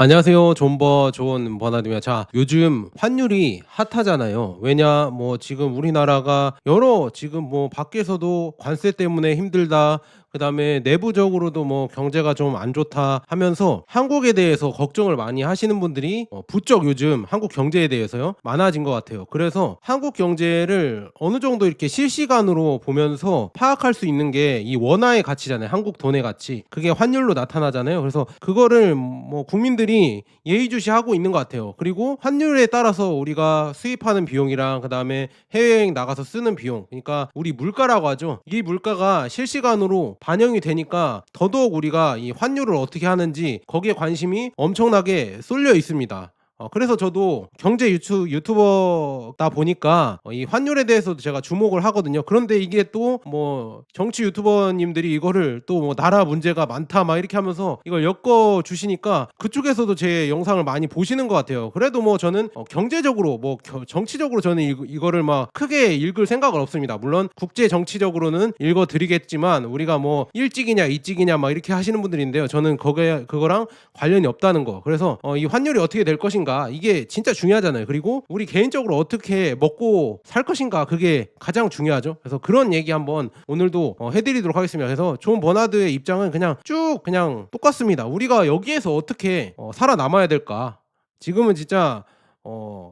안녕하세요. 존버 좋은 버나드입니다. 자, 요즘 환율이 핫하잖아요. 왜냐, 뭐 지금 우리나라가 여러 지금 뭐 밖에서도 관세 때문에 힘들다. 그다음에 내부적으로도 뭐 경제가 좀 안 좋다 하면서 한국에 대해서 걱정을 많이 하시는 분들이 부쩍 요즘 한국 경제에 대해서요 많아진 것 같아요. 그래서 한국 경제를 어느 정도 이렇게 실시간으로 보면서 파악할 수 있는 게 이 원화의 가치잖아요. 한국 돈의 가치. 그게 환율로 나타나잖아요. 그래서 그거를 뭐 국민들이 예의주시하고 있는 것 같아요. 그리고 환율에 따라서 우리가 수입하는 비용이랑 그다음에 해외여행 나가서 쓰는 비용, 그러니까 우리 물가라고 하죠. 이 물가가 실시간으로 반영이 되니까 더더욱 우리가 이 환율을 어떻게 하는지 거기에 관심이 엄청나게 쏠려 있습니다. 그래서 저도 경제 유튜버다 보니까 이 환율에 대해서도 제가 주목을 하거든요. 그런데 이게 또 뭐 정치 유튜버님들이 이거를 또 뭐 나라 문제가 많다 막 이렇게 하면서 이걸 엮어 주시니까 그쪽에서도 제 영상을 많이 보시는 것 같아요. 그래도 뭐 저는 경제적으로 뭐 정치적으로 저는 이거를 막 크게 읽을 생각은 없습니다. 물론 국제 정치적으로는 읽어 드리겠지만 우리가 뭐 일찍이냐 이찍이냐 막 이렇게 하시는 분들인데요. 저는 그거랑 관련이 없다는 거. 그래서 이 환율이 어떻게 될 것인가, 이게 진짜 중요하잖아요. 그리고 우리 개인적으로 어떻게 먹고 살 것인가, 그게 가장 중요하죠. 그래서 그런 얘기 한번 오늘도 해드리도록 하겠습니다. 그래서 존 버나드의 입장은 그냥 똑같습니다. 우리가 여기에서 어떻게 살아남아야 될까. 지금은 진짜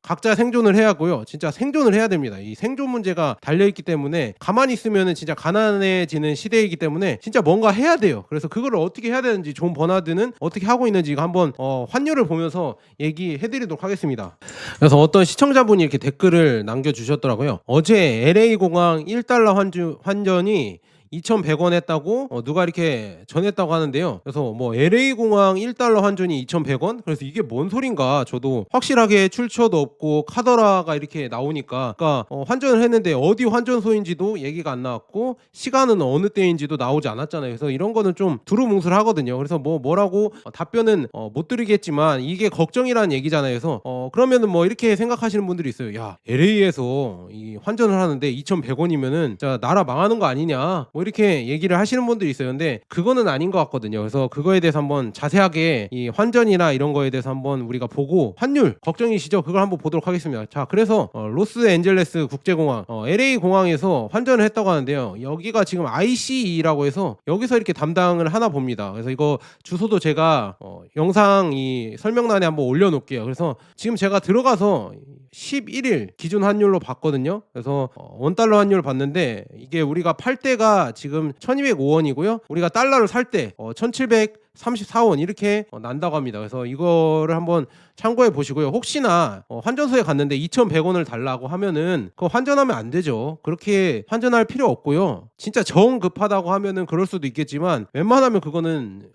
각자 생존을 해야 하고요. 진짜 생존을 해야 됩니다. 이 생존 문제가 달려있기 때문에 가만히 있으면은 진짜 가난해지는 시대이기 때문에 진짜 뭔가 해야 돼요. 그래서 그거를 어떻게 해야 되는지 존 버나드는 어떻게 하고 있는지 이거 한번 환율을 보면서 얘기해 드리도록 하겠습니다. 그래서 어떤 시청자분이 이렇게 댓글을 남겨주셨더라고요. 어제 LA 공항 1달러 환전이 2,100원 했다고 누가 이렇게 전했다고 하는데요. 그래서 뭐 LA 공항 1달러 환전이 2,100원? 그래서 이게 뭔 소린가 저도 확실하게 출처도 없고 카더라가 이렇게 나오니까, 그러니까 환전을 했는데 어디 환전소인지도 얘기가 안 나왔고 시간은 어느 때인지도 나오지 않았잖아요. 그래서 이런 거는 좀 두루뭉술하거든요. 그래서 뭐라고 답변은 못 드리겠지만 이게 걱정이라는 얘기잖아요. 그래서 그러면은 뭐 이렇게 생각하시는 분들이 있어요. 야, LA에서 이 환전을 하는데 2,100원이면은 진짜 나라 망하는 거 아니냐, 뭐 이렇게 얘기를 하시는 분들이 있어요. 근데 그거는 아닌 것 같거든요. 그래서 그거에 대해서 한번 자세하게 이 환전이나 이런 거에 대해서 한번 우리가 보고, 환율 걱정이시죠? 그걸 한번 보도록 하겠습니다. 자, 그래서 로스앤젤레스 국제공항 LA 공항에서 환전을 했다고 하는데요. 여기가 지금 ICE라고 해서 여기서 이렇게 담당을 하나 봅니다. 그래서 이거 주소도 제가 영상 이 설명란에 한번 올려놓을게요. 그래서 지금 제가 들어가서 11일 기준 환율로 봤거든요. 그래서 원달러 환율을 봤는데 이게 우리가 팔 때가 지금 1205원이고요. 우리가 달러를 살 때 1734원 이렇게 난다고 합니다. 그래서 이거를 한번 참고해 보시고요. 혹시나 환전소에 갔는데 2,100원을 달라고 하면은 그거 환전하면 안 되죠. 그렇게 환전할 필요 없고요. 진짜 정 급하다고 하면은 그럴 수도 있겠지만 웬만하면 그거는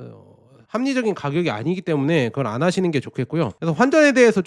합리적인 가격이 아니기 때문에 그걸 안 하시는 게 좋겠고요. 그래서 환율에 대해서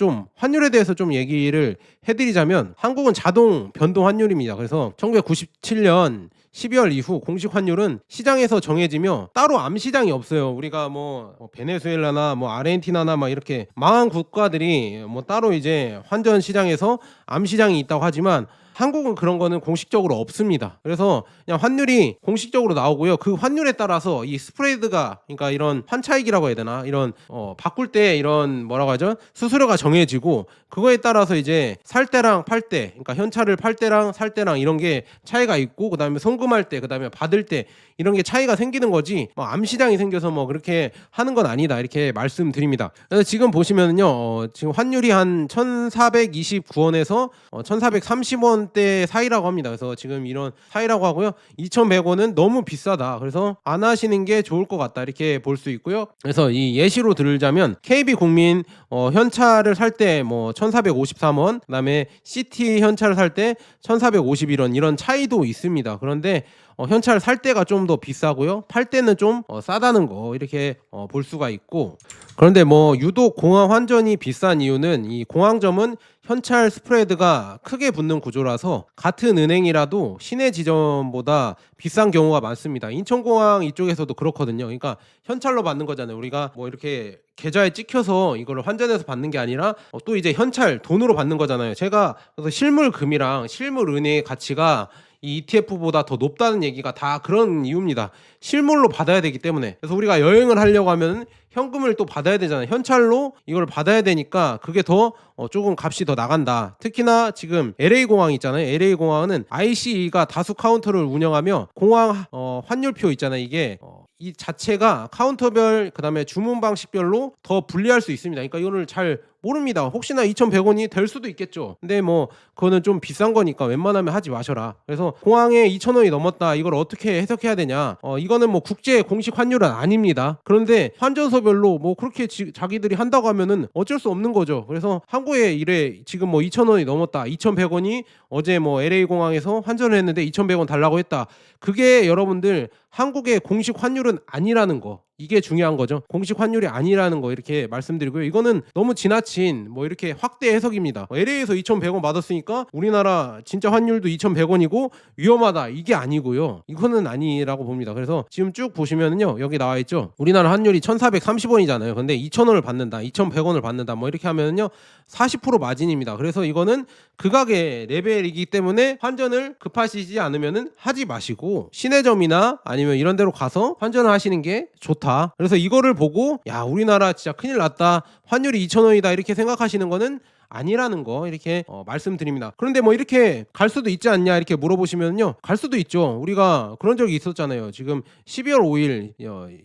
좀 얘기를 해드리자면, 한국은 자동 변동 환율입니다. 그래서 1997년 12월 이후 공식 환율은 시장에서 정해지며 따로 암시장이 없어요. 우리가 뭐 베네수엘라나 뭐 아르헨티나나 막 이렇게 망한 국가들이 뭐 따로 이제 환전 시장에서 암시장이 있다고 하지만 한국은 그런 거는 공식적으로 없습니다. 그래서 그냥 환율이 공식적으로 나오고요. 그 환율에 따라서 이 스프레드가, 그러니까 이런 환차익이라고 해야 되나, 이런 바꿀 때 이런 뭐라고 하죠, 수수료가 정해지고 그거에 따라서 이제 살 때랑 팔 때, 그러니까 현찰을 팔 때랑 살 때랑 이런 게 차이가 있고, 그다음에 송금할 때, 그다음에 받을 때 이런 게 차이가 생기는 거지, 뭐 암시장이 생겨서 뭐 그렇게 하는 건 아니다, 이렇게 말씀드립니다. 그래서 지금 보시면은요, 지금 환율이 한 1,429원에서 1,430원대 사이라고 합니다. 그래서 지금 이런 사이라고 하고요. 2,100원은 너무 비싸다, 그래서 안 하시는 게 좋을 것 같다, 이렇게 볼 수 있고요. 그래서 이 예시로 들자면 KB 국민 현찰을 살 때 뭐 1,453원, 그다음에 CT 현찰을 살 때 1,451원 이런 차이도 있습니다. 그런데 현찰 살 때가 좀 더 비싸고요. 팔 때는 좀 싸다는 거, 이렇게 볼 수가 있고. 그런데 뭐 유독 공항 환전이 비싼 이유는 이 공항점은 현찰 스프레드가 크게 붙는 구조라서 같은 은행이라도 시내 지점보다 비싼 경우가 많습니다. 인천공항 이쪽에서도 그렇거든요. 그러니까 현찰로 받는 거잖아요. 우리가 뭐 이렇게 계좌에 찍혀서 이거를 환전해서 받는 게 아니라 또 이제 현찰 돈으로 받는 거잖아요. 제가 그래서 실물금이랑 실물은행의 가치가 이 ETF보다 더 높다는 얘기가 다 그런 이유입니다. 실물로 받아야 되기 때문에. 그래서 우리가 여행을 하려고 하면 현금을 또 받아야 되잖아요. 현찰로 이걸 받아야 되니까 그게 더 조금 값이 더 나간다. 특히나 지금 LA 공항 있잖아요. LA 공항은 ICE가 다수 카운터를 운영하며 공항 환율표 있잖아요. 이게 이 자체가 카운터별 그다음에 주문 방식별로 더 불리할 수 있습니다. 그러니까 이거를 잘 모릅니다. 혹시나 2,100원이 될 수도 있겠죠. 근데 뭐 그거는 좀 비싼 거니까 웬만하면 하지 마셔라. 그래서 공항에 2,000원이 넘었다. 이걸 어떻게 해석해야 되냐? 이거는 뭐 국제 공식 환율은 아닙니다. 그런데 환전소별로 뭐 그렇게 자기들이 한다고 하면은 어쩔 수 없는 거죠. 그래서 한국에 이래 지금 뭐 2,000원이 넘었다. 2,100원이 어제 뭐 LA 공항에서 환전을 했는데 2,100원 달라고 했다. 그게 여러분들 한국의 공식 환율은 아니라는 거. 이게 중요한 거죠. 공식 환율이 아니라는 거 이렇게 말씀드리고요. 이거는 너무 지나친 뭐 이렇게 확대 해석입니다. LA에서 2,100원 받았으니까 우리나라 진짜 환율도 2,100원이고 위험하다. 이게 아니고요. 이거는 아니라고 봅니다. 그래서 지금 쭉 보시면은요. 여기 나와 있죠. 우리나라 환율이 1,430원이잖아요. 근데 2,000원을 받는다. 2,100원을 받는다. 뭐 이렇게 하면은요. 40% 마진입니다. 그래서 이거는 극악의 레벨이기 때문에 환전을 급하시지 않으면은 하지 마시고 시내점이나 아니면 이런 데로 가서 환전을 하시는 게 좋다. 그래서 이거를 보고 야 우리나라 진짜 큰일 났다. 환율이 2,000원이다 이렇게 생각하시는 거는 아니라는 거 이렇게 말씀드립니다. 그런데 뭐 이렇게 갈 수도 있지 않냐 이렇게 물어보시면요. 갈 수도 있죠. 우리가 그런 적이 있었잖아요. 지금 12월 5일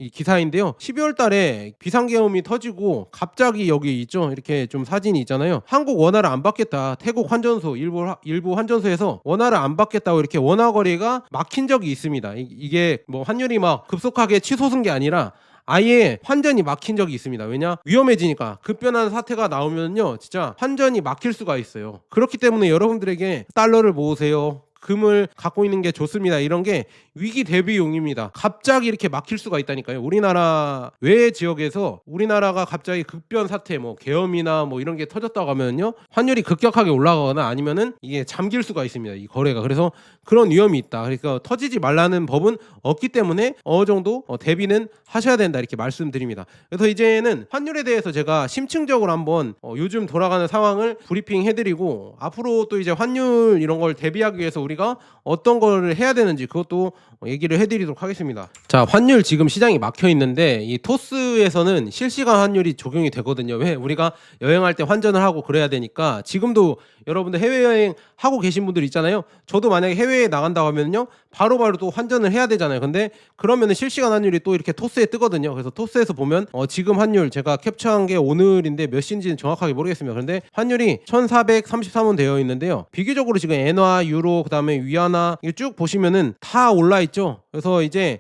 이 기사인데요. 12월 달에 비상계엄이 터지고 갑자기 여기 있죠. 이렇게 좀 사진이 있잖아요. 한국 원화를 안 받겠다. 태국 환전소 일부 환전소에서 원화를 안 받겠다고 이렇게 원화 거래가 막힌 적이 있습니다. 이게 뭐 환율이 막 급속하게 치솟은 게 아니라 아예 환전이 막힌 적이 있습니다. 왜냐? 위험해지니까 급변한 사태가 나오면요 진짜 환전이 막힐 수가 있어요. 그렇기 때문에 여러분들에게 달러를 모으세요. 금을 갖고 있는 게 좋습니다. 이런 게 위기 대비용입니다. 갑자기 이렇게 막힐 수가 있다니까요. 우리나라 외 지역에서 우리나라가 갑자기 급변 사태 뭐 계엄이나 뭐 이런 게 터졌다고 하면요. 환율이 급격하게 올라가거나 아니면은 이게 잠길 수가 있습니다. 이 거래가. 그래서 그런 위험이 있다. 그러니까 터지지 말라는 법은 없기 때문에 어느 정도 대비는 하셔야 된다. 이렇게 말씀드립니다. 그래서 이제는 환율에 대해서 제가 심층적으로 한번 요즘 돌아가는 상황을 브리핑 해드리고 앞으로 또 이제 환율 이런 걸 대비하기 위해서 우리가 어떤 거를 해야 되는지 그것도 얘기를 해드리도록 하겠습니다. 자, 환율 지금 시장이 막혀 있는데 이 토스에서는 실시간 환율이 적용이 되거든요. 왜? 우리가 여행할 때 환전을 하고 그래야 되니까 지금도 여러분들 해외여행 하고 계신 분들 있잖아요. 저도 만약에 해외에 나간다고 하면요. 바로바로 또 환전을 해야 되잖아요. 근데 그러면은 실시간 환율이 또 이렇게 토스에 뜨거든요. 그래서 토스에서 보면 지금 환율 제가 캡처한 게 오늘인데 몇 시인지는 정확하게 모르겠습니다. 그런데 환율이 1,433원 되어 있는데요. 비교적으로 지금 엔화, 유로, 그다음에 위안화 이거 쭉 보시면은 다 올라 있죠. 그래서 이제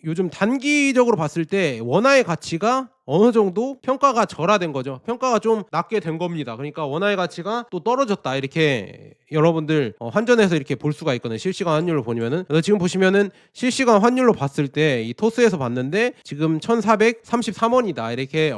요즘 단기적으로 봤을 때 원화의 가치가 어느 정도 평가가 절하된 거죠. 평가가 좀 낮게 된 겁니다. 그러니까 원화의 가치가 또 떨어졌다 이렇게 여러분들 환전해서 이렇게 볼 수가 있거든요. 실시간 환율로 보면은. 그래서 지금 보시면은 실시간 환율로 봤을 때 이 토스에서 봤는데 지금 1,433원이다 이렇게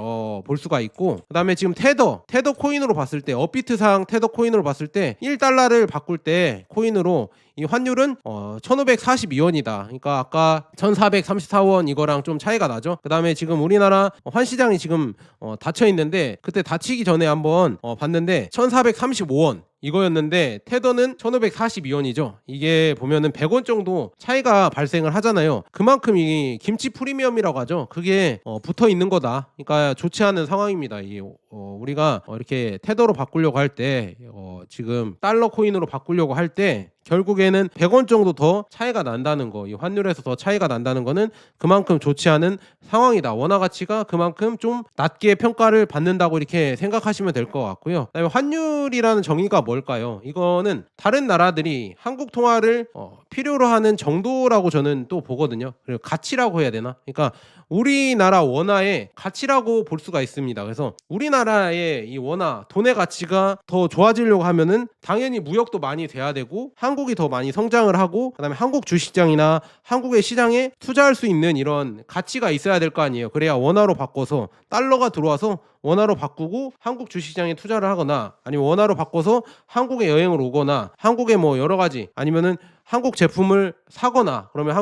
볼 수가 있고 그다음에 지금 테더 코인으로 봤을 때 업비트상 테더 코인으로 봤을 때 1달러를 바꿀 때 코인으로 이 환율은 1,542원이다. 그러니까 아까 1,434원 이거랑 좀 차이가 나죠. 그다음에 지금 우리나라 환시장이 지금 닫혀 있는데 그때 닫히기 전에 한번 봤는데 1,435원 이거였는데 테더는 1,542원이죠. 이게 보면은 100원 정도 차이가 발생을 하잖아요. 그만큼 이 김치 프리미엄이라고 하죠. 그게 붙어 있는 거다. 그러니까 좋지 않은 상황입니다. 이게 우리가 이렇게 테더로 바꾸려고 할 때 지금 달러 코인으로 바꾸려고 할 때 결국에는 100원 정도 더 차이가 난다는 거, 이 환율에서 더 차이가 난다는 거는 그만큼 좋지 않은 상황이다. 원화 가치가 그만큼 좀 낮게 평가를 받는다고 이렇게 생각하시면 될 것 같고요. 그다음에 환율이라는 정의가 뭘까요? 이거는 다른 나라들이 한국 통화를 필요로 하는 정도라고 저는 또 보거든요. 그리고 가치라고 해야 되나? 그러니까 우리나라 원화의 가치라고 볼 수가 있습니다. 그래서 우리나라의 이 원화, 돈의 가치가 더 좋아지려고 하면은 당연히 무역도 많이 돼야 되고 한국이 더 많이 성장을 하고 그다음에 한국 주식시장이나 한국의 시장에 투자할 수 있는 이런 가치가 있어야 될 거 아니에요. 그래야 원화로 바꿔서 달러가 들어와서 원화로 바꾸고 한국 주식시장에 투자를 하거나 아니면 원화로 바꿔서 한국에 여행을 오거나 한국에 뭐 여러 가지 아니면은 한국 제품을 사거나 그러면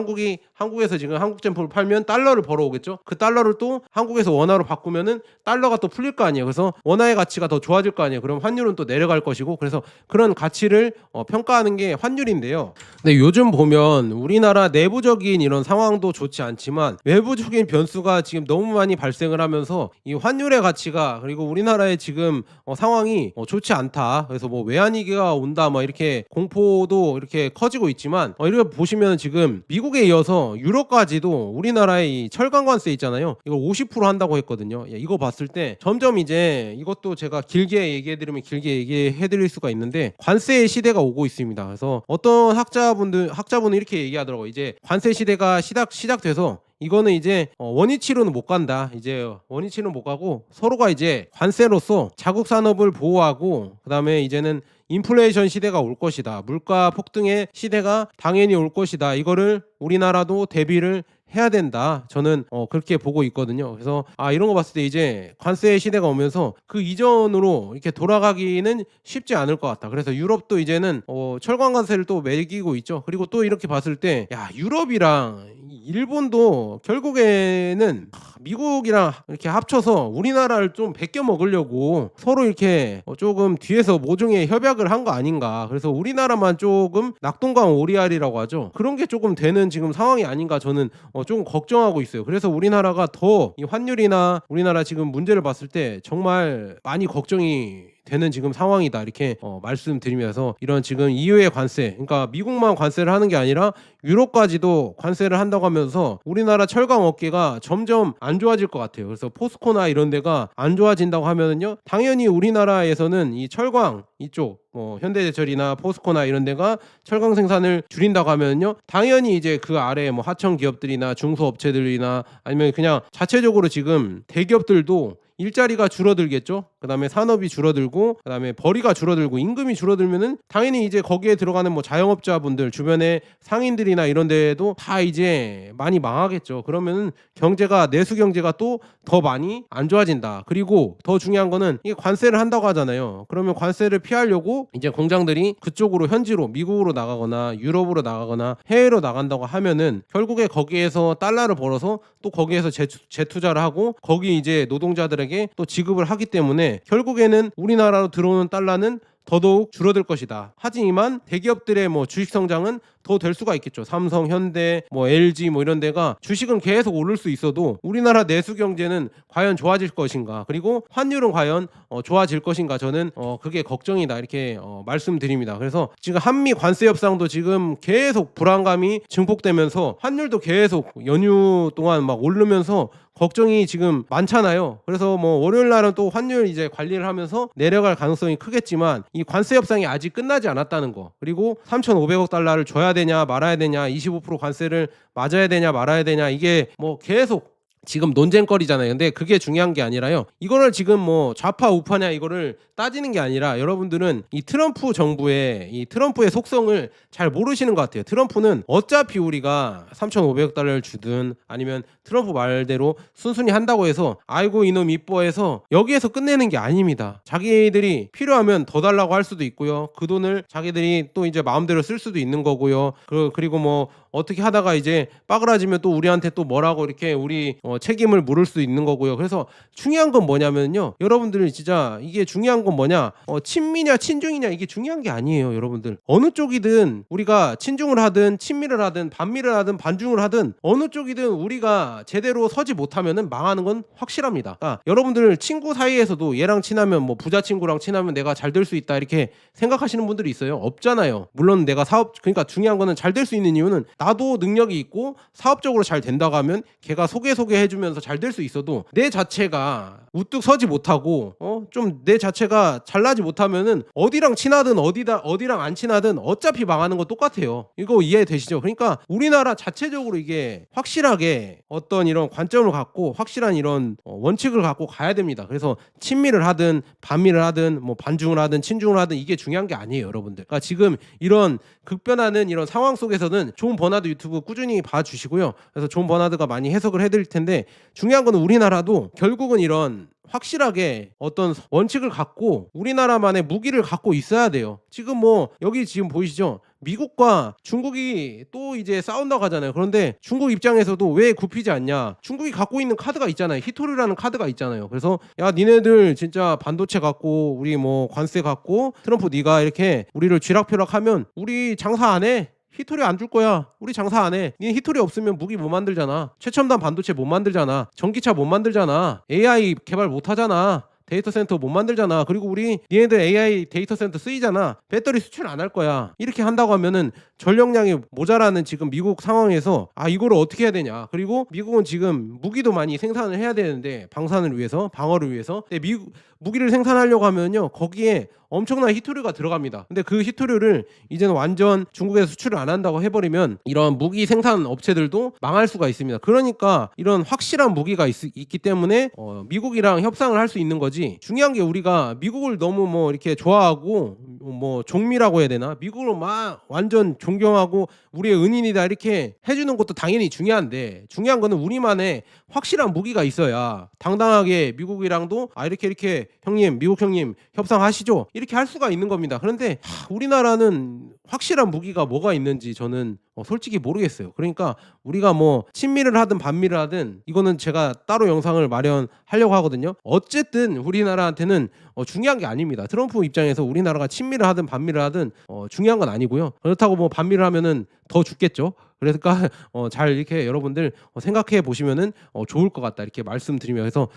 한국에서 지금 한국 제품을 팔면 달러를 벌어오겠죠. 그 달러를 또 한국에서 원화로 바꾸면은 달러가 또 풀릴 거 아니에요. 그래서 원화의 가치가 더 좋아질 거 아니에요. 그럼 환율은 또 내려갈 것이고, 그래서 그런 가치를 평가하는 게 환율인데요. 근데 요즘 보면 우리나라 내부적인 이런 상황도 좋지 않지만 외부적인 변수가 지금 너무 많이 발생을 하면서 이 환율의 가치가, 그리고 우리나라의 지금 상황이 좋지 않다. 그래서 뭐 외환위기가 온다 뭐 이렇게 공포도 이렇게 커지고 있지만, 이렇게 보시면 지금 미국에 이어서 유럽까지도 우리나라의 이 철강 관세 있잖아요. 이거 50% 한다고 했거든요. 이거 봤을 때 점점 이제 이것도 제가 길게 얘기해드리면 길게 얘기해드릴 수가 있는데 관세의 시대가 오고 있습니다. 그래서 어떤 학자분은 이렇게 얘기하더라고요. 이제 관세 시대가 시작돼서 이거는 이제 원위치로는 못 간다. 이제 원위치는 못 가고 서로가 이제 관세로서 자국 산업을 보호하고, 그다음에 이제는 인플레이션 시대가 올 것이다. 물가 폭등의 시대가 당연히 올 것이다. 이거를 우리나라도 대비를 해야 된다. 저는 그렇게 보고 있거든요. 그래서 이런 거 봤을 때 이제 관세 시대가 오면서 그 이전으로 이렇게 돌아가기는 쉽지 않을 것 같다. 그래서 유럽도 이제는 철강 관세를 또 매기고 있죠. 그리고 또 이렇게 봤을 때 유럽이랑 일본도 결국에는 미국이랑 이렇게 합쳐서 우리나라를 좀 베껴 먹으려고 서로 이렇게 조금 뒤에서 모종의 협약을 한 거 아닌가. 그래서 우리나라만 조금 낙동강 오리알이라고 하죠. 그런 게 조금 되는 지금 상황이 아닌가, 저는 조금 걱정하고 있어요. 그래서 우리나라가 더 이 환율이나 우리나라 지금 문제를 봤을 때 정말 많이 걱정이 되는 지금 상황이다, 이렇게 말씀드리면서, 이런 지금 EU의 관세, 그러니까 미국만 관세를 하는 게 아니라 유럽까지도 관세를 한다고 하면서 우리나라 철강 업계가 점점 안 좋아질 것 같아요. 그래서 포스코나 이런 데가 안 좋아진다고 하면은요, 당연히 우리나라에서는 이 철강 이쪽 현대제철이나 포스코나 이런 데가 철강 생산을 줄인다고 하면요, 당연히 이제 그 아래 뭐 하청 기업들이나 중소업체들이나 아니면 그냥 자체적으로 지금 대기업들도 일자리가 줄어들겠죠. 그다음에 산업이 줄어들고, 그다음에 벌이가 줄어들고, 임금이 줄어들면은 당연히 이제 거기에 들어가는 뭐 자영업자분들, 주변에 상인들이나 이런 데도 다 이제 많이 망하겠죠. 그러면은 경제가, 내수 경제가 또 더 많이 안 좋아진다. 그리고 더 중요한 거는 이게 관세를 한다고 하잖아요. 그러면 관세를 피하려고 이제 공장들이 그쪽으로, 현지로 미국으로 나가거나 유럽으로 나가거나 해외로 나간다고 하면은 결국에 거기에서 달러를 벌어서 또 거기에서 재투자를 하고 거기 이제 노동자들에게 또 지급을 하기 때문에 결국에는 우리나라로 들어오는 달러는 더더욱 줄어들 것이다. 하지만 대기업들의 뭐 주식 성장은 더 될 수가 있겠죠. 삼성, 현대, 뭐 LG 뭐 이런 데가 주식은 계속 오를 수 있어도 우리나라 내수 경제는 과연 좋아질 것인가? 그리고 환율은 과연 좋아질 것인가? 저는 그게 걱정이다, 이렇게 말씀드립니다. 그래서 지금 한미 관세 협상도 지금 계속 불안감이 증폭되면서 환율도 계속 연휴 동안 막 오르면서 걱정이 지금 많잖아요. 그래서 뭐 월요일 날은 또 환율 이제 관리를 하면서 내려갈 가능성이 크겠지만, 이 관세 협상이 아직 끝나지 않았다는 거, 그리고 3,500억 달러를 줘야 되냐 말아야 되냐, 25% 관세를 맞아야 되냐 말아야 되냐, 이게 뭐 계속 지금 논쟁거리잖아요. 근데 그게 중요한 게 아니라요, 이거를 지금 뭐 좌파 우파냐 이거를 따지는 게 아니라, 여러분들은 이 트럼프 정부의 이 트럼프의 속성을 잘 모르시는 것 같아요. 트럼프는 어차피 우리가 3,500억 달러를 주든 아니면 트럼프 말대로 순순히 한다고 해서 아이고 이놈 이뻐해서 여기에서 끝내는 게 아닙니다. 자기들이 필요하면 더 달라고 할 수도 있고요. 그 돈을 자기들이 또 이제 마음대로 쓸 수도 있는 거고요. 그리고 뭐 어떻게 하다가 이제 빠그라지면 또 우리한테 또 뭐라고 이렇게 우리 책임을 물을 수 있는 거고요. 그래서 중요한 건 뭐냐면요, 여러분들 진짜 이게 중요한 건 뭐냐, 친미냐 친중이냐 이게 중요한 게 아니에요. 여러분들 어느 쪽이든, 우리가 친중을 하든 친미를 하든 반미를 하든 반중을 하든 어느 쪽이든 우리가 제대로 서지 못하면은 망하는 건 확실합니다. 그러니까 여러분들 친구 사이에서도 얘랑 친하면, 뭐 부자 친구랑 친하면 내가 잘 될 수 있다 이렇게 생각하시는 분들이 있어요. 없잖아요. 물론 내가 그러니까 중요한 거는 잘 될 수 있는 이유는, 나도 능력이 있고 사업적으로 잘 된다고 하면 걔가 소개해주면서 잘 될 수 있어도 내 자체가 우뚝 서지 못하고 좀 내 자체가 잘나지 못하면은 어디랑 친하든 어디랑 안 친하든 어차피 망하는 거 똑같아요. 이거 이해되시죠? 그러니까 우리나라 자체적으로 이게 확실하게 어떤 이런 관점을 갖고 확실한 이런 원칙을 갖고 가야 됩니다. 그래서 친미를 하든 반미를 하든 뭐 반중을 하든 친중을 하든 이게 중요한 게 아니에요, 여러분들. 그러니까 지금 이런 급변하는 이런 상황 속에서는 존 버나드 유튜브 꾸준히 봐주시고요. 그래서 존 버나드가 많이 해석을 해드릴 텐데, 중요한 건 우리나라도 결국은 이런 확실하게 어떤 원칙을 갖고 우리나라만의 무기를 갖고 있어야 돼요. 지금 뭐 여기 지금 보이시죠? 미국과 중국이 또 이제 싸운다고 하잖아요. 그런데 중국 입장에서도 왜 굽히지 않냐? 중국이 갖고 있는 카드가 있잖아요. 히토류라는 카드가 있잖아요. 그래서 야 니네들 진짜 반도체 갖고 우리 뭐 관세 갖고 트럼프 네가 이렇게 우리를 쥐락펴락하면 우리 장사 안 해. 히토리 안 줄 거야. 우리 장사 안 해. 니 히토리 없으면 무기 못 만들잖아. 최첨단 반도체 못 만들잖아. 전기차 못 만들잖아. AI 개발 못 하잖아. 데이터 센터 못 만들잖아. 그리고 우리 니네들 AI 데이터 센터 쓰이잖아. 배터리 수출 안 할 거야. 이렇게 한다고 하면은 전력량이 모자라는 지금 미국 상황에서 이거를 어떻게 해야 되냐. 그리고 미국은 지금 무기도 많이 생산을 해야 되는데 방산을 위해서, 방어를 위해서. 근데 무기를 생산하려고 하면요. 거기에 엄청난 히토류가 들어갑니다. 근데 그 히토류를 이제는 완전 중국에서 수출을 안 한다고 해버리면 이런 무기 생산 업체들도 망할 수가 있습니다. 그러니까 이런 확실한 무기가 있기 때문에 미국이랑 협상을 할 수 있는 거지. 중요한 게 우리가 미국을 너무 뭐 이렇게 좋아하고 뭐 종미라고 해야 되나? 미국을 막 완전 존경하고 우리의 은인이다 이렇게 해주는 것도 당연히 중요한데 중요한 거는 우리만의 확실한 무기가 있어야 당당하게 미국이랑도 이렇게 형님 미국 형님 협상하시죠 이렇게 할 수가 있는 겁니다. 그런데 우리나라는 확실한 무기가 뭐가 있는지 저는 솔직히 모르겠어요. 그러니까 우리가 뭐 친미를 하든 반미를 하든 이거는 제가 따로 영상을 마련하려고 하거든요. 어쨌든 우리나라한테는 중요한 게 아닙니다. 트럼프 입장에서 우리나라가 친미를 하든 반미를 하든 중요한 건 아니고요. 그렇다고 뭐 반미를 하면은 더 죽겠죠. 그러니까 잘 이렇게 여러분들 생각해 보시면은 좋을 것 같다 이렇게 말씀드리면서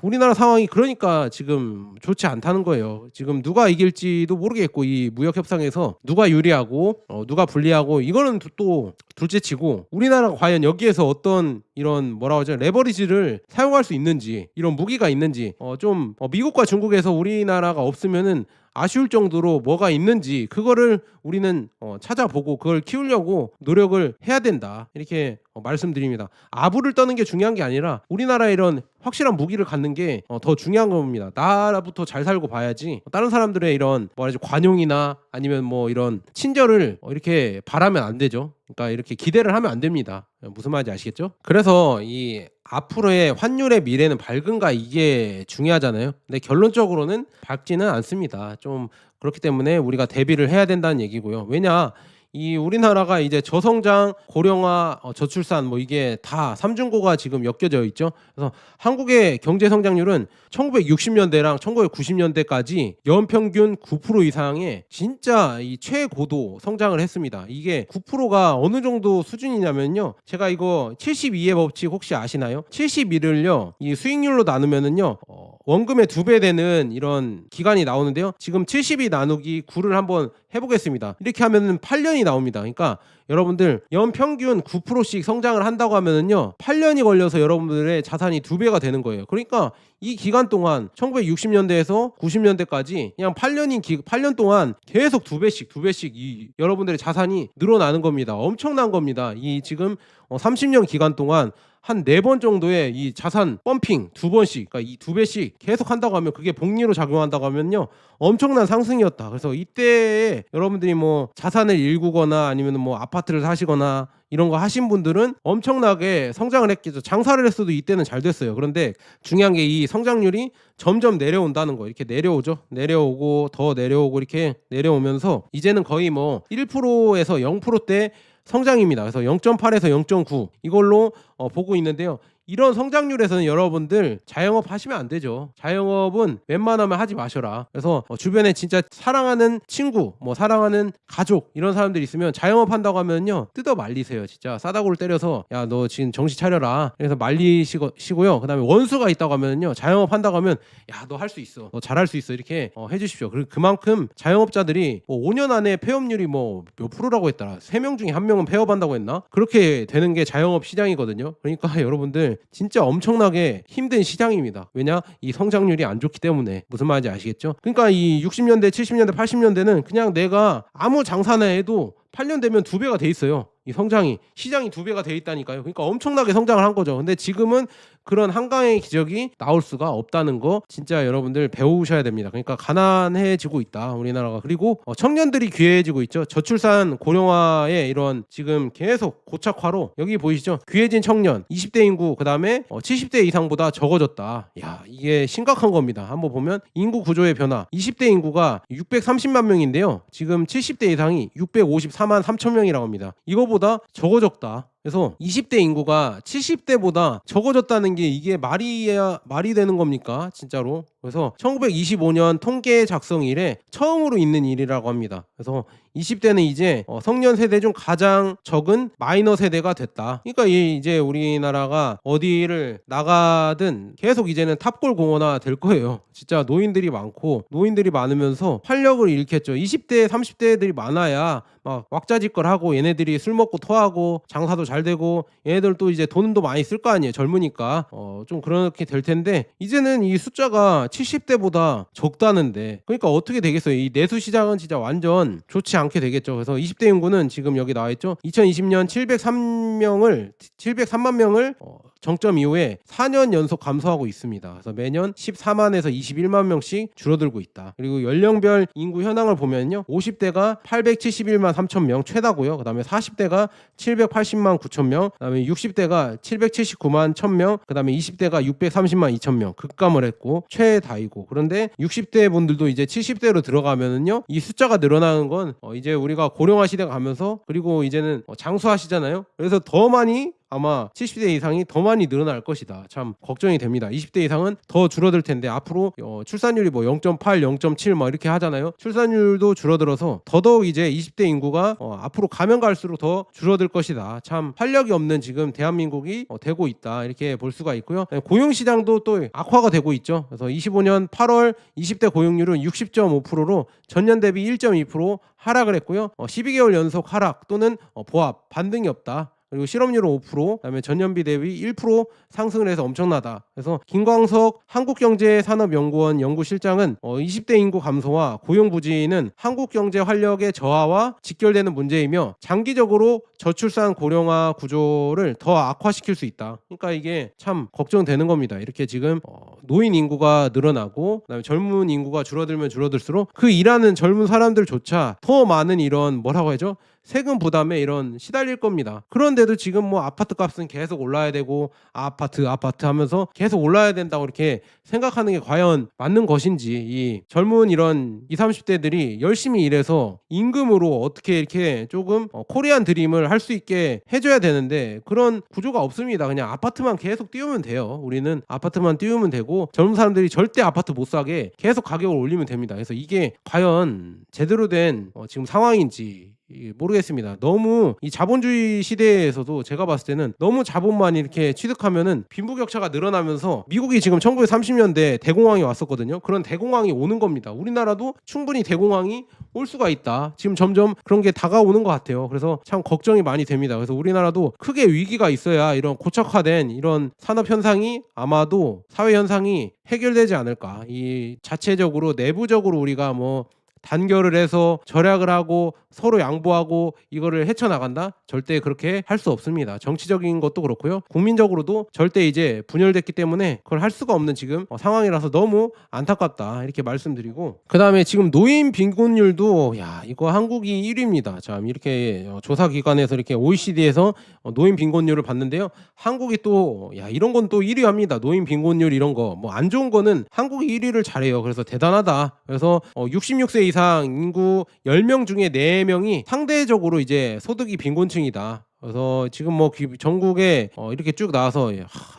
우리나라 상황이 그러니까 지금 좋지 않다는 거예요. 지금 누가 이길지도 모르겠고 이 무역 협상에서 누가 유리하고 누가 불리하고 이거는 또 둘째치고 우리나라가 과연 여기에서 어떤 이런 뭐라고 하죠 레버리지를 사용할 수 있는지 이런 무기가 있는지 좀 미국과 중국에서 우리나라가 없으면은 아쉬울 정도로 뭐가 있는지 그거를 우리는 찾아보고 그걸 키우려고 노력을 해야 된다 이렇게 말씀드립니다. 아부를 떠는 게 중요한 게 아니라 우리나라에 이런 확실한 무기를 갖는 게 더 중요한 겁니다. 나라부터 잘 살고 봐야지 다른 사람들의 이런 뭐라지 관용이나 아니면 뭐 이런 친절을 이렇게 바라면 안 되죠. 그러니까 이렇게 기대를 하면 안 됩니다. 무슨 말인지 아시겠죠? 그래서 이 앞으로의 환율의 미래는 밝은가 이게 중요하잖아요. 근데 결론적으로는 밝지는 않습니다. 좀 그렇기 때문에 우리가 대비를 해야 된다는 얘기고요. 왜냐? 이 우리나라가 이제 저성장, 고령화, 저출산 뭐 이게 다 삼중고가 지금 엮여져 있죠. 그래서 한국의 경제 성장률은 1960년대랑 1990년대까지 연평균 9% 이상의 진짜 이 최고도 성장을 했습니다. 이게 9%가 어느 정도 수준이냐면요. 제가 이거 72의 법칙 혹시 아시나요? 71을요. 이 수익률로 나누면은요. 원금의 2배 되는 이런 기간이 나오는데요. 지금 72 나누기 9를 한번 해보겠습니다. 이렇게 하면은 8년이 나옵니다. 그러니까 여러분들 연평균 9%씩 성장을 한다고 하면은요 8년이 걸려서 여러분들의 자산이 2배가 되는 거예요. 그러니까 이 기간 동안 1960년대에서 90년대까지 그냥 8년 동안 계속 2배씩 이 여러분들의 자산이 늘어나는 겁니다. 엄청난 겁니다. 이 지금 30년 기간 동안 한 4번 정도의 이 자산 펌핑 2번씩 그러니까 이 2배씩 계속 한다고 하면 그게 복리로 작용한다고 하면요 엄청난 상승이었다. 그래서 이때에 여러분들이 뭐 자산을 일구거나 아니면 뭐 아파트를 사시거나 이런 거 하신 분들은 엄청나게 성장을 했겠죠. 장사를 했어도 이때는 잘 됐어요. 그런데 중요한 게 이 성장률이 점점 내려온다는 거. 이렇게 내려오죠. 내려오고 더 내려오고 이렇게 내려오면서 이제는 거의 뭐 1%에서 0%대 성장입니다. 그래서 0.8에서 0.9 이걸로 보고 있는데요. 이런 성장률에서는 여러분들 자영업 하시면 안 되죠. 자영업은 웬만하면 하지 마셔라. 그래서 주변에 진짜 사랑하는 친구, 뭐 사랑하는 가족 이런 사람들이 있으면 자영업 한다고 하면요 뜯어 말리세요. 진짜 싸다구를 때려서 야 너 지금 정신 차려라. 그래서 말리시고요. 그다음에 원수가 있다고 하면요 자영업 한다고 하면 야 너 할 수 있어. 너 잘할 수 있어. 이렇게 해주십시오. 그리고 그만큼 자영업자들이 뭐 5년 안에 폐업률이 뭐 몇 프로라고 했더라. 3명 중에 1명은 폐업한다고 했나? 그렇게 되는 게 자영업 시장이거든요. 그러니까 여러분들 진짜 엄청나게 힘든 시장입니다. 왜냐? 이 성장률이 안 좋기 때문에. 무슨 말인지 아시겠죠? 그러니까 이 60년대, 70년대, 80년대는 그냥 내가 아무 장사나 해도 8년 되면 2배가 돼 있어요. 이 성장이 시장이 2배가 돼 있다니까요. 그러니까 엄청나게 성장을 한 거죠. 근데 지금은 그런 한강의 기적이 나올 수가 없다는 거 진짜 여러분들 배우셔야 됩니다. 그러니까 가난해지고 있다 우리나라가. 그리고 청년들이 귀해지고 있죠. 저출산 고령화의 이런 지금 계속 고착화로 여기 보이시죠? 귀해진 청년 20대 인구 그다음에 70대 이상보다 적어졌다. 야, 이게 심각한 겁니다. 한번 보면 인구 구조의 변화. 20대 인구가 630만 명인데요. 지금 70대 이상이 654만 3천 명이라고 합니다. 이거보다 적어졌다. 그래서 20대 인구가 70대보다 적어졌다는 게 이게 말이 되는 겁니까? 진짜로. 그래서 1925년 통계 작성 이래 처음으로 있는 일이라고 합니다. 그래서 20대는 이제 성년 세대 중 가장 적은 마이너 세대가 됐다. 그러니까 이제 우리나라가 어디를 나가든 계속 이제는 탑골 공원화 될 거예요. 진짜 노인들이 많고 노인들이 많으면서 활력을 잃겠죠. 20대 30대들이 많아야 막 왁자지껄하고 얘네들이 술 먹고 토하고 장사도 잘 되고 얘네들 또 이제 돈도 많이 쓸 거 아니에요. 젊으니까 좀 그렇게 될 텐데 이제는 이 숫자가 70대보다 적다는데 그러니까 어떻게 되겠어요. 이 내수 시장은 진짜 완전 좋지 않게 되겠죠. 그래서 20대 인구는 지금 여기 나와 있죠. 2020년 703만 명을 정점 이후에 4년 연속 감소하고 있습니다. 그래서 매년 14만에서 21만 명씩 줄어들고 있다. 그리고 연령별 인구 현황을 보면요. 50대가 871만 3천 명 최다고요. 그다음에 40대가 780만 9천 명, 그다음에 60대가 779만 1천 명, 그다음에 20대가 630만 2천 명 급감을 했고 최다이고. 그런데 60대 분들도 이제 70대로 들어가면은요. 이 숫자가 늘어나는 건 이제 우리가 고령화 시대가 가면서 그리고 이제는 장수하시잖아요. 그래서 더 많이 아마 70대 이상이 더 많이 늘어날 것이다. 참 걱정이 됩니다. 20대 이상은 더 줄어들 텐데 앞으로 출산율이 뭐 0.8, 0.7 뭐 이렇게 하잖아요. 출산율도 줄어들어서 더더욱 이제 20대 인구가 앞으로 가면 갈수록 더 줄어들 것이다. 참 활력이 없는 지금 대한민국이 되고 있다. 이렇게 볼 수가 있고요. 고용시장도 또 악화가 되고 있죠. 그래서 25년 8월 20대 고용률은 60.5%로 전년 대비 1.2% 하락을 했고요. 12개월 연속 하락 또는 보합, 반등이 없다. 그리고 실업률은 5%, 그다음에 전년비 대비 1% 상승을 해서 엄청나다. 그래서 김광석 한국경제산업연구원 연구실장은 20대 인구 감소와 고용 부진은 한국 경제 활력의 저하와 직결되는 문제이며 장기적으로 저출산 고령화 구조를 더 악화시킬 수 있다. 그러니까 이게 참 걱정되는 겁니다. 이렇게 지금 노인 인구가 늘어나고 그다음에 젊은 인구가 줄어들면 줄어들수록 그 일하는 젊은 사람들조차 더 많은 이런 뭐라고 하죠? 세금 부담에 이런 시달릴 겁니다. 그런데도 지금 뭐 아파트 값은 계속 올라야 되고 아파트 하면서 계속 올라야 된다고 이렇게 생각하는 게 과연 맞는 것인지 이 젊은 이런 20, 30대들이 열심히 일해서 임금으로 어떻게 이렇게 조금 코리안 드림을 할 수 있게 해줘야 되는데 그런 구조가 없습니다. 그냥 아파트만 계속 띄우면 돼요. 우리는 아파트만 띄우면 되고 젊은 사람들이 절대 아파트 못 사게 계속 가격을 올리면 됩니다. 그래서 이게 과연 제대로 된 지금 상황인지 모르겠습니다. 너무 이 자본주의 시대에서도 제가 봤을 때는 너무 자본만 이렇게 취득하면은 빈부격차가 늘어나면서 미국이 지금 1930년대 대공황이 왔었거든요. 그런 대공황이 오는 겁니다. 우리나라도 충분히 대공황이 올 수가 있다. 지금 점점 그런 게 다가오는 것 같아요. 그래서 참 걱정이 많이 됩니다. 그래서 우리나라도 크게 위기가 있어야 이런 고착화된 이런 산업 현상이 아마도 사회 현상이 해결되지 않을까. 이 자체적으로 내부적으로 우리가 뭐 단결을 해서 절약을 하고 서로 양보하고 이거를 헤쳐나간다? 절대 그렇게 할 수 없습니다. 정치적인 것도 그렇고요. 국민적으로도 절대 이제 분열됐기 때문에 그걸 할 수가 없는 지금 상황이라서 너무 안타깝다. 이렇게 말씀드리고 그 다음에 지금 노인 빈곤율도 이거 한국이 1위입니다. 참 이렇게 조사기관에서 이렇게 OECD에서 노인 빈곤율을 봤는데요. 한국이 또 이런 건 또 1위 합니다. 노인 빈곤율 이런 거 뭐 안 좋은 거는 한국이 1위를 잘해요. 그래서 대단하다. 그래서 66세 이상 인구 10명 중에 4명이 상대적으로 이제 소득이 빈곤층이다. 그래서 지금 뭐 전국에 이렇게 쭉 나와서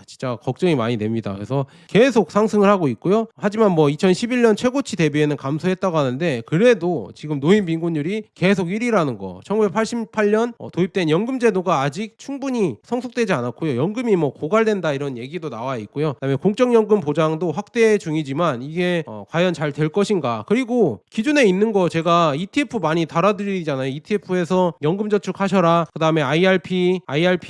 진짜 걱정이 많이 됩니다. 그래서 계속 상승을 하고 있고요. 하지만 뭐 2011년 최고치 대비에는 감소했다고 하는데 그래도 지금 노인 빈곤율이 계속 1위라는 거. 1988년 도입된 연금제도가 아직 충분히 성숙되지 않았고요. 연금이 뭐 고갈된다 이런 얘기도 나와 있고요. 그다음에 공적연금 보장도 확대 중이지만 이게 과연 잘 될 것인가. 그리고 기존에 있는 거 제가 ETF 많이 달아드리잖아요. ETF에서 연금 저축하셔라. 그다음에 IRP,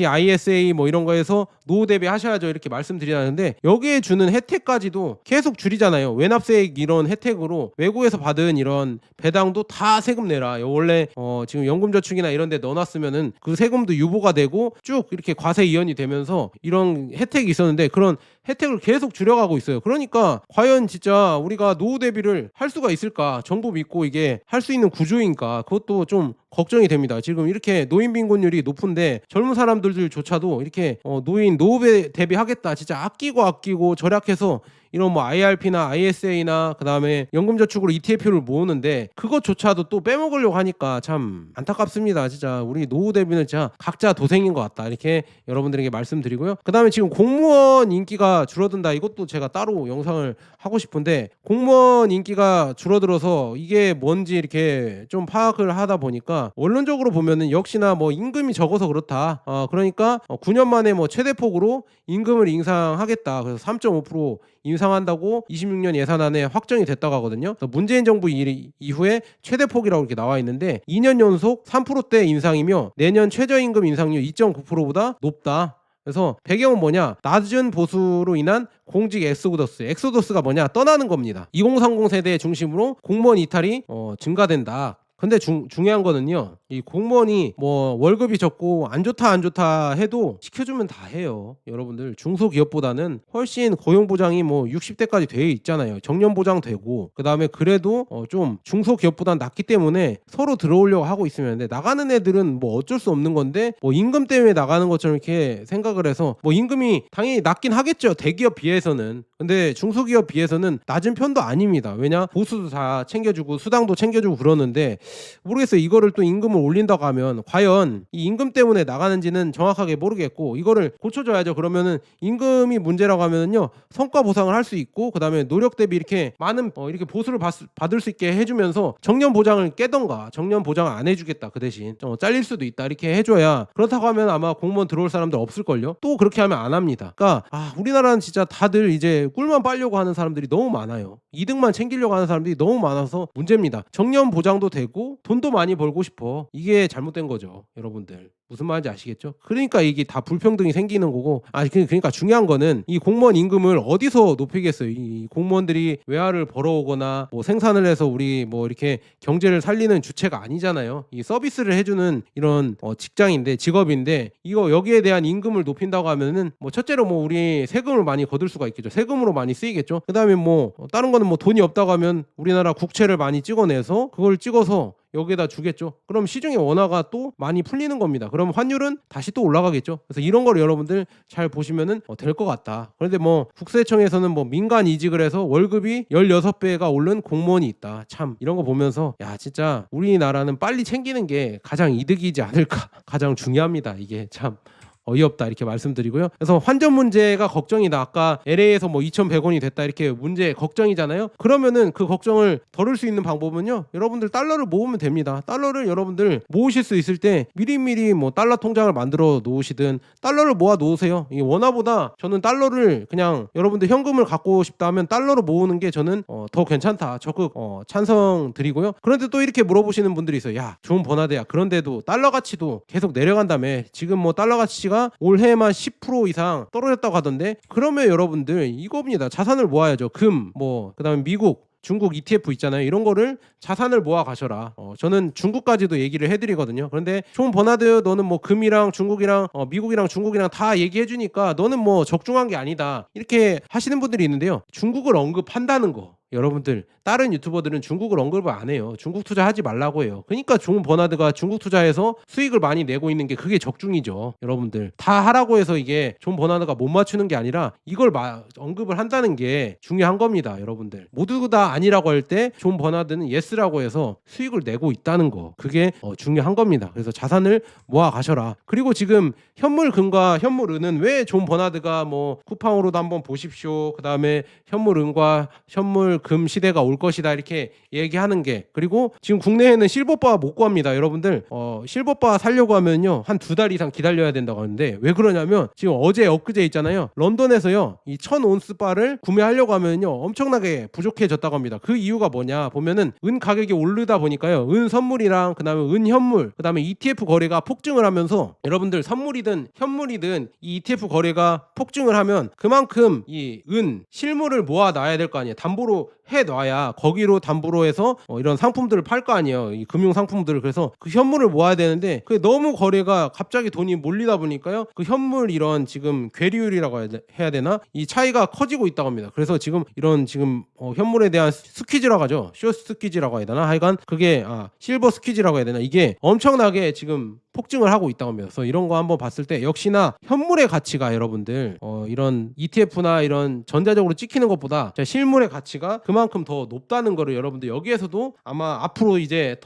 ISA 뭐 이런 거에서 노후 대비 하셔야죠. 이렇게 이렇게 말씀드리는데 여기에 주는 혜택까지도 계속 줄이잖아요. 외납세액 이런 혜택으로 외국에서 받은 이런 배당도 다 세금 내라. 원래 지금 연금저축이나 이런 데 넣어놨으면은 그 세금도 유보가 되고 쭉 이렇게 과세 이연이 되면서 이런 혜택이 있었는데 그런 혜택을 계속 줄여가고 있어요. 그러니까 과연 진짜 우리가 노후 대비를 할 수가 있을까? 정부 믿고 이게 할 수 있는 구조인가? 그것도 좀 걱정이 됩니다. 지금 이렇게 노인 빈곤율이 높은데 젊은 사람들조차도 이렇게 노후 대비하겠다. 진짜 아끼고 절약해서 이런 뭐 IRP나 ISA나 그다음에 연금저축으로 ETF를 모으는데 그것조차도 또 빼먹으려고 하니까 참 안타깝습니다. 진짜 우리 노후 대비는 진짜 각자 도생인 것 같다. 이렇게 여러분들에게 말씀드리고요. 그다음에 지금 공무원 인기가 줄어든다. 이것도 제가 따로 영상을 하고 싶은데 공무원 인기가 줄어들어서 이게 뭔지 이렇게 좀 파악을 하다 보니까 원론적으로 보면은 역시나 뭐 임금이 적어서 그렇다. 그러니까 9년 만에 뭐 최대폭으로 임금을 인상하겠다. 그래서 3.5% 인상한다고 26년 예산안에 확정이 됐다고 하거든요. 문재인 정부 이후에 최대폭이라고 이렇게 나와 있는데 2년 연속 3%대 인상이며 내년 최저임금 인상률 2.9%보다 높다. 그래서 배경은 뭐냐? 낮은 보수로 인한 공직 엑소더스가 뭐냐? 떠나는 겁니다. 2030 세대 중심으로 공무원 이탈이 증가된다. 근데 중요한 거는요. 이 공무원이 뭐 월급이 적고 안 좋다 해도 시켜주면 다 해요. 여러분들 중소기업보다는 훨씬 고용보장이 뭐 60대까지 돼 있잖아요. 정년보장 되고 그다음에 그래도 좀 중소기업보다는 낫기 때문에 서로 들어오려고 하고 있으면 돼. 나가는 애들은 뭐 어쩔 수 없는 건데 뭐 임금 때문에 나가는 것처럼 이렇게 생각을 해서 뭐 임금이 당연히 낮긴 하겠죠. 대기업 비해서는. 근데 중소기업 비해서는 낮은 편도 아닙니다. 왜냐? 보수도 다 챙겨주고 수당도 챙겨주고 그러는데 모르겠어요. 이거를 또 임금을 올린다고 하면 과연 이 임금 때문에 나가는지는 정확하게 모르겠고 이거를 고쳐줘야죠. 그러면은 임금이 문제라고 하면은요 성과 보상을 할 수 있고 그다음에 노력 대비 이렇게 많은 이렇게 보수를 받을 수 있게 해주면서 정년 보장을 깨던가 정년 보장을 안 해주겠다 그 대신 잘릴 수도 있다 이렇게 해줘야 그렇다고 하면 아마 공무원 들어올 사람들 없을걸요. 또 그렇게 하면 안 합니다. 그러니까 우리나라는 진짜 다들 이제 꿀만 빨려고 하는 사람들이 너무 많아요. 이득만 챙기려고 하는 사람들이 너무 많아서 문제입니다. 정년 보장도 되고 돈도 많이 벌고 싶어. 이게 잘못된 거죠. 여러분들 무슨 말인지 아시겠죠? 그러니까 이게 다 불평등이 생기는 거고 그러니까 중요한 거는 이 공무원 임금을 어디서 높이겠어요. 이 공무원들이 외화를 벌어오거나 뭐 생산을 해서 우리 뭐 이렇게 경제를 살리는 주체가 아니잖아요. 이 서비스를 해주는 이런 직업인데 이거 여기에 대한 임금을 높인다고 하면은 뭐 첫째로 뭐 우리 세금을 많이 거둘 수가 있겠죠. 세금으로 많이 쓰이겠죠. 그다음에 뭐 다른 거는 뭐 돈이 없다고 하면 우리나라 국채를 많이 찍어내서 그걸 찍어서 여기에다 주겠죠. 그럼 시중의 원화가 또 많이 풀리는 겁니다. 그럼 환율은 다시 또 올라가겠죠. 그래서 이런 걸 여러분들 잘 보시면은 될 것 같다. 그런데 뭐 국세청에서는 뭐 민간 이직을 해서 월급이 16배가 오른 공무원이 있다. 참 이런 거 보면서 야 진짜 우리나라는 빨리 챙기는 게 가장 이득이지 않을까. 가장 중요합니다. 이게 참 어이없다 이렇게 말씀드리고요. 그래서 환전 문제가 걱정이다. 아까 LA에서 뭐 2,100원이 됐다 이렇게 문제 걱정이잖아요. 그러면은 그 걱정을 덜을 수 있는 방법은요. 여러분들 달러를 모으면 됩니다. 달러를 여러분들 모으실 수 있을 때 미리미리 뭐 달러 통장을 만들어 놓으시든 달러를 모아 놓으세요. 이 원화보다 저는 달러를 그냥 여러분들 현금을 갖고 싶다 하면 달러로 모으는 게 저는 더 괜찮다. 적극 찬성 드리고요. 그런데 또 이렇게 물어보시는 분들이 있어요. 야 좋은 번화대야. 그런데도 달러 가치도 계속 내려간다며. 지금 뭐 달러 가치가 올해만 10% 이상 떨어졌다고 하던데 그러면 여러분들 이겁니다. 자산을 모아야죠. 금, 뭐 그다음에 미국, 중국 ETF 있잖아요. 이런 거를 자산을 모아 가셔라. 저는 중국까지도 얘기를 해드리거든요. 그런데 존 버나드 너는 뭐 금이랑 중국이랑 미국이랑 중국이랑 다 얘기해 주니까 너는 뭐 적중한 게 아니다. 이렇게 하시는 분들이 있는데요. 중국을 언급한다는 거. 여러분들 다른 유튜버들은 중국을 언급을 안 해요. 중국 투자하지 말라고 해요. 그러니까 존 버나드가 중국 투자해서 수익을 많이 내고 있는 게 그게 적중이죠. 여러분들 다 하라고 해서 이게 존 버나드가 못 맞추는 게 아니라 이걸 언급을 한다는 게 중요한 겁니다. 여러분들 모두 다 아니라고 할 때 존 버나드는 예스라고 해서 수익을 내고 있다는 거 그게 중요한 겁니다. 그래서 자산을 모아 가셔라. 그리고 지금 현물금과 현물은은 왜 존 버나드가 뭐 쿠팡으로도 한번 보십시오. 그 다음에 현물은과 현물 금 시대가 올 것이다 이렇게 얘기하는 게. 그리고 지금 국내에는 실버바 못 구합니다. 여러분들 실버바 사려고 하면요 한 2달 이상 기다려야 된다고 하는데 왜 그러냐면 지금 어제 엊그제 있잖아요. 런던에서요 이 1000온스 바를 구매하려고 하면요 엄청나게 부족해졌다고 합니다. 그 이유가 뭐냐 보면은 은 가격이 오르다 보니까요 은 선물이랑 그다음에 은 현물 그다음에 ETF 거래가 폭증을 하면서 여러분들 선물이든 현물이든 이 ETF 거래가 폭증을 하면 그만큼 이 은 실물을 모아 놔야 될 거 아니에요. 담보로 해 놔야 거기로 담보로 해서 이런 상품들을 팔 거 아니에요. 이 금융 상품들을. 그래서 그 현물을 모아야 되는데 그게 너무 거래가 갑자기 돈이 몰리다 보니까요. 그 현물 이런 지금 괴리율이라고 해야 되나? 이 차이가 커지고 있다고 합니다. 그래서 지금 이런 지금 현물에 대한 스퀴즈라고 하죠. 쇼 스퀴즈라고 해야 되나? 하여간 그게 실버 스퀴즈라고 해야 되나? 이게 엄청나게 지금 폭증을 하고 있다고 합니다. 그래서 이런 거 한번 봤을 때 역시나 현물의 가치가 여러분들 이런 ETF나 이런 전자적으로 찍히는 것보다 실물의 가치가 그만큼 더 높다는 거를 여러분들 여기에서도 아마 앞으로 이제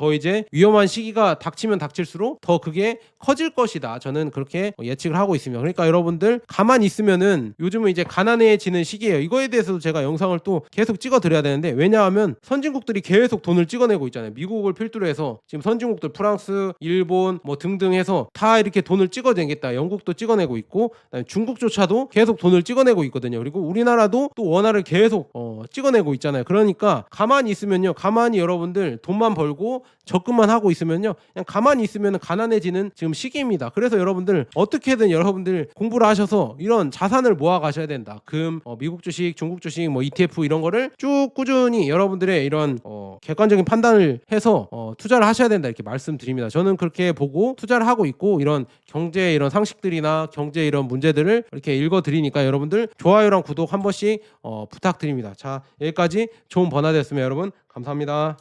위험한 시기가 닥치면 닥칠수록 더 그게 커질 것이다. 저는 그렇게 예측을 하고 있습니다. 그러니까 여러분들 가만히 있으면은 요즘은 이제 가난해지는 시기예요. 이거에 대해서도 제가 영상을 또 계속 찍어 드려야 되는데 왜냐하면 선진국들이 계속 돈을 찍어내고 있잖아요. 미국을 필두로 해서 지금 선진국들 프랑스, 일본 뭐 등등 해서 다 이렇게 돈을 찍어내겠다. 영국도 찍어내고 있고 중국조차도 계속 돈을 찍어내고 있거든요. 그리고 우리나라도 또 원화를 계속 찍어내고 있잖아요. 그러니까 가만히 있으면요. 가만히 여러분들 돈만 벌고 적금만 하고 있으면요. 그냥 가만히 있으면 가난해지는 지금 시기입니다. 그래서 여러분들 어떻게든 여러분들 공부를 하셔서 이런 자산을 모아 가셔야 된다. 금, 미국 주식, 중국 주식, 뭐 ETF 이런 거를 쭉 꾸준히 여러분들의 이런 객관적인 판단을 해서 투자를 하셔야 된다. 이렇게 말씀드립니다. 저는 그렇게 보고 투자를 하고 있고 이런 경제 이런 상식들이나 경제 이런 문제들을 이렇게 읽어 드리니까 여러분들 좋아요랑 구독 한 번씩 부탁드립니다. 자, 여기까지 좋은 번화 됐으면 여러분 감사합니다.